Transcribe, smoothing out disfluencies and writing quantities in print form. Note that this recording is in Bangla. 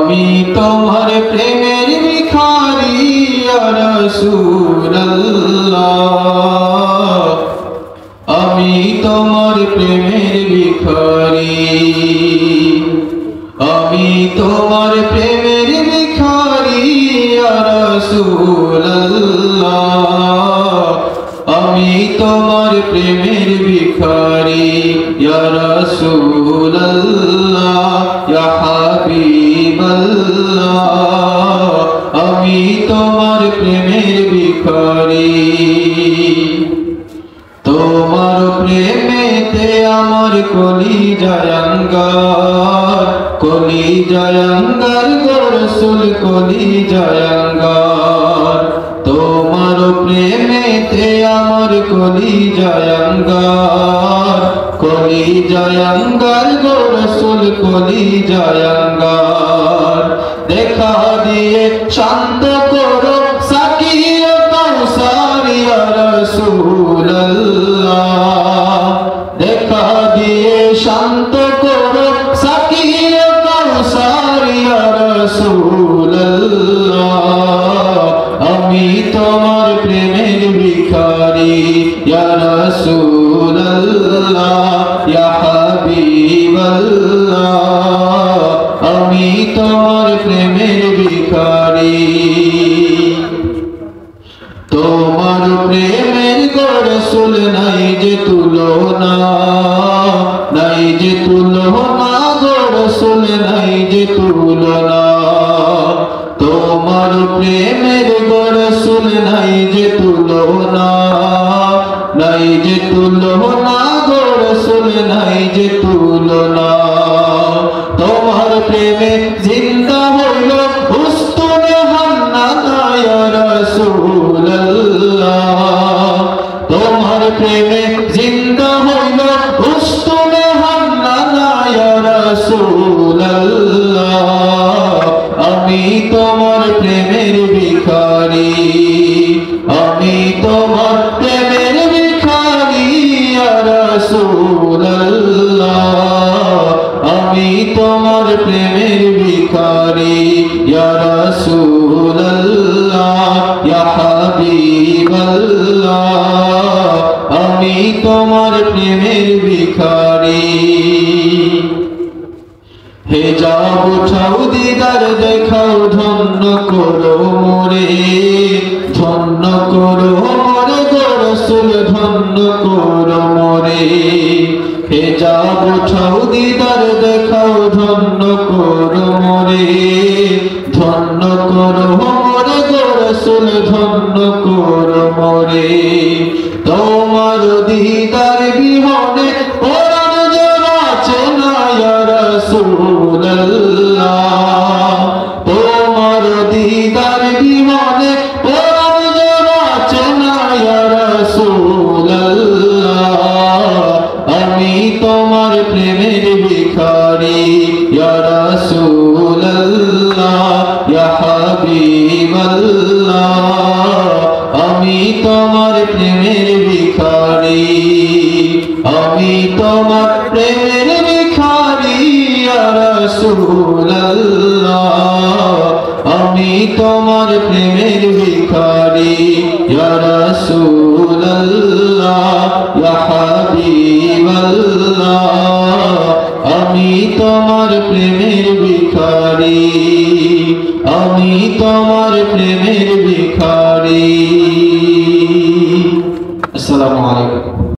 আমি তোমার প্রেমের ভিখারি ইয়া রাসূলুল্লাহ, আমি তোমার প্রেমের ভিখারি, আমি তোমার প্রেমের ভিখারি ইয়া রাসূলুল্লাহ, আমি তোমার প্রেমের ভিখারি ইয়া রাসূলুল্লাহ, ইয়া হাবিবাল্লাহ, আমি তোমার প্রেমের ভিখারি। তোমার প্রেমেতে আমার কলিজায় আঙ্গার, কলিজায় আঙ্গার গো রাসূল কলিজায় আঙ্গার, তোমার প্রেমেতে আমার কলিজায় আঙ্গার, কলিজায় আঙ্গার গো রাসূল কলিজায় আঙ্গার। দেখা দিয়ে শান্ত করো সাকিয়ে কাউসার ইয়া রাসূলুল্লাহ, দেখা দিয়ে শান্ত করো সাকিয়ে কাউসার ইয়া রাসূলুল্লাহ, আমি তোমার প্রেমের ভিখারি ইয়া রাসূলুল্লাহ, ইয়া হাবিবাল্লাহ, আমি তোমার প্রেমের ভিখারি। তোমার প্রেমের গো রাসূল নাই যে তুলনা, নাই যে তুলনা গো রাসূল নাই যে তুলনা, তোমার প্রেমের গো রাসূল নাই যে তুলনা, নাই যে তুলনা গো রাসূল নাই যে তুলনা। তোমার প্রেমে জিন্দা হইল উস্তুনে হান্নানা ইয়া রাসূলুল্লাহ, তোমার প্রেমে জিন্দা হইল উস্তুনে হান্নানা ইয়া রাসূলুল্লাহ, আমি তোমার প্রেমের ভিখারি, আমি তোমার প্রেমের ভিখারি ইয়া রাসূলুল্লাহ, আমি তোমার প্রেমের ভিখারি ইয়া রাসূলুল্লাহ, ইয়া হাবিবাল্লাহ, আমি তোমার প্রেমের ভিখারি। হিজাব উঠাও দিদার দেখাও ধন্য করো মোরে, ধন্য করো মোরে গো রাসূল ধন্য করো মোরে, হিজাব উঠাও দিদার দেখাও ধন্য করো মোরে, ধন্য করো মোরে গো রাসূল ধন্য করো মোরে। তোমার দিদার বিহনে পরাণ যে বাঁচে না ইয়া রাসূলুল্লাহ, তোমার দিদার বিহনে পরাণ যে বাঁচে না ইয়া রাসূলুল্লাহ, আমি তোমার প্রেমের ভিখারি ইয়া রাসূলুল্লাহ, ইয়া হাবিবাল্লাহ, আমি তোমার প্রেমের ভিখারি, আমি তোমার প্রেমের ভিখারি ইয়া রাসূলুল্লাহ, আমি তোমার প্রেমের ভিখারি ইয়া রাসূলুল্লাহ, ইয়া হাবিবাল্লাহ, আমি তোমার প্রেমের ভিখারি, আমি তোমার প্রেমের ভিখারি। আসসালামু আলাইকুম।